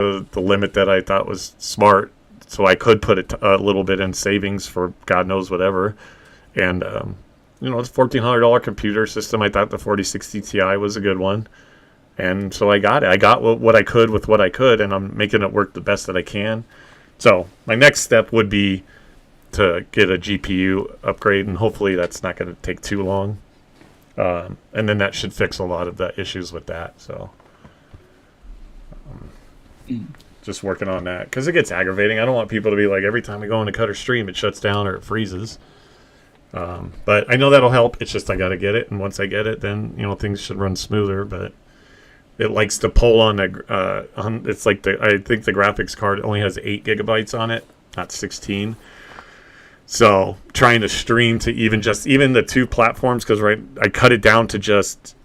the limit that I thought was smart, so I could put a little bit in savings for God knows whatever. And it's $1,400 computer system. I thought the 4060 Ti was a good one, and so I got it. I got what I could with what I could, and I'm making it work the best that I can. So my next step would be to get a GPU upgrade, and hopefully that's not going to take too long. And then that should fix a lot of the issues with that. So just working on that, because it gets aggravating. I don't want people to be like, every time we go into cut or stream, it shuts down or it freezes. But I know that'll help. It's just I got to get it, and once I get it, then things should run smoother. But it likes to pull on the it's like I think the graphics card only has 8 gigabytes on it, not 16. So trying to stream to even the 2 platforms, because I cut it down to just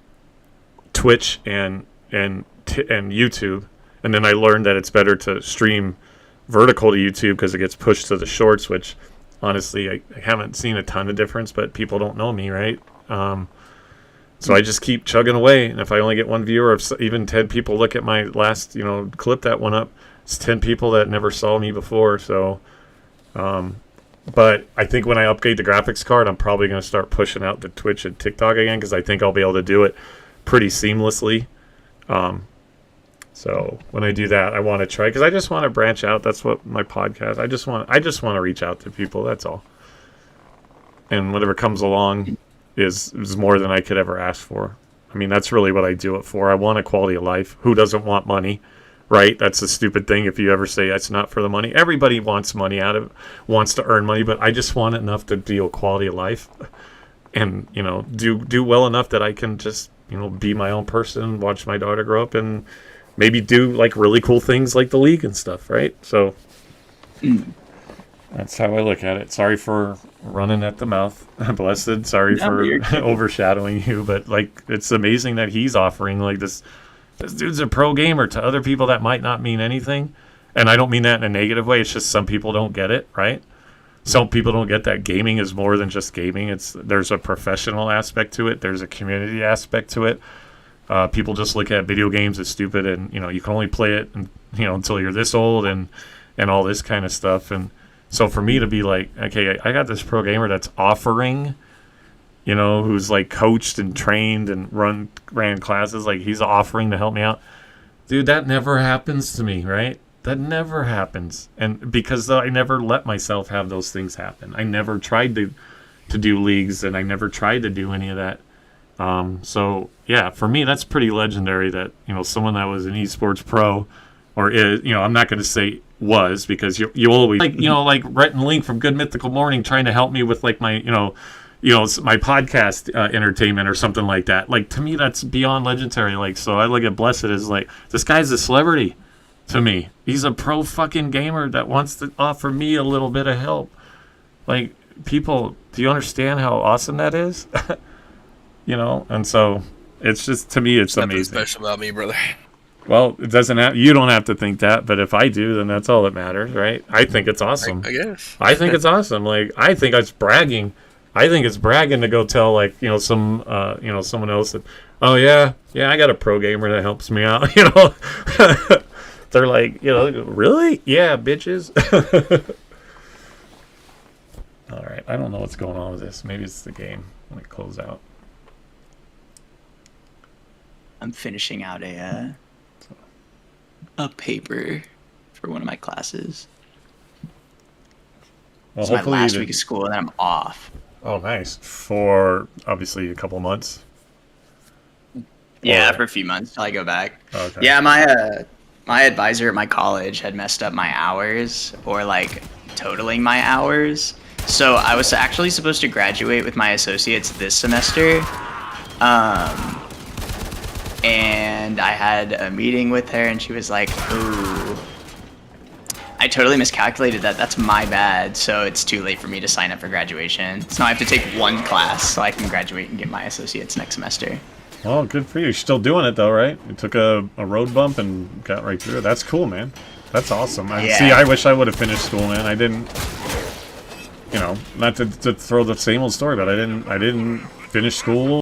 Twitch and YouTube, and then I learned that it's better to stream vertical to YouTube because it gets pushed to the shorts, which honestly I haven't seen a ton of difference, but people don't know me, right? So I just keep chugging away, and if I only get 1 viewer, if even 10 people look at my last clip that went up, it's 10 people that never saw me before. So but I think when I upgrade the graphics card, I'm probably going to start pushing out to Twitch and TikTok again, because I think I'll be able to do it pretty seamlessly. So when I do that, I want to try, because I just want to branch out. That's what my podcast. I just want to reach out to people. That's all. And whatever comes along is more than I could ever ask for. I mean, that's really what I do it for. I want a quality of life. Who doesn't want money? Right? That's a stupid thing if you ever say it's not for the money. Everybody wants money wants to earn money, but I just want enough to deal quality of life, and do well enough that I can just be my own person, watch my daughter grow up, and maybe do like really cool things like the league and stuff, right? So that's how I look at it. Sorry for running at the mouth. Blessed, sorry for overshadowing you, but like it's amazing that he's offering like this. This dude's a pro gamer to other people that might not mean anything. And I don't mean that in a negative way. It's just some people don't get it, right? Some people don't get that gaming is more than just gaming. There's a professional aspect to it. There's a community aspect to it. People just look at video games as stupid, and you can only play it until you're this old and all this kind of stuff. And so for me to be like, okay, I got this pro gamer that's offering, who's like coached and trained and ran classes, like he's offering to help me out. Dude, that never happens to me, right? That never happens. And because I never let myself have those things happen. I never tried to do leagues, and I never tried to do any of that. So yeah, for me, that's pretty legendary that, someone that was an esports pro, or is, I'm not going to say was, because you always like Rhett and Link from Good Mythical Morning trying to help me with like my, my podcast entertainment or something like that. Like, to me, that's beyond legendary. Like, so I look at Blessed as like, this guy's a celebrity to me. He's a pro fucking gamer that wants to offer me a little bit of help. Like, people, do you understand how awesome that is? And so it's just, to me, it's amazing. Nothing special about me, brother. Well, it doesn't have, you don't have to think that, but if I do, then that's all that matters, right? I think it's awesome. I guess. I think it's awesome. Like, I think it's bragging. I think it's bragging to go tell, like, someone else that, oh yeah, I got a pro gamer that helps me out, They're like, really? Yeah, bitches. All right, I don't know what's going on with this. Maybe it's the game. Let me close out. I'm finishing out a paper for one of my classes. Well, it's my last week of school, and then I'm off. Oh, nice. For, obviously, a couple months? Yeah, for a few months till I go back. Okay. Yeah, my advisor at my college had messed up my hours, or, like, totaling my hours. So I was actually supposed to graduate with my associates this semester. And I had a meeting with her, and she was like, ooh, I totally miscalculated that. That's my bad. So it's too late for me to sign up for graduation. So now I have to take one class so I can graduate and get my associates next semester. Well, good for you. You're still doing it, though, right? You took a road bump and got right through it. That's cool, man. That's awesome. Yeah. See, I wish I would have finished school, man. I didn't, not to throw the same old story, but I didn't finish school.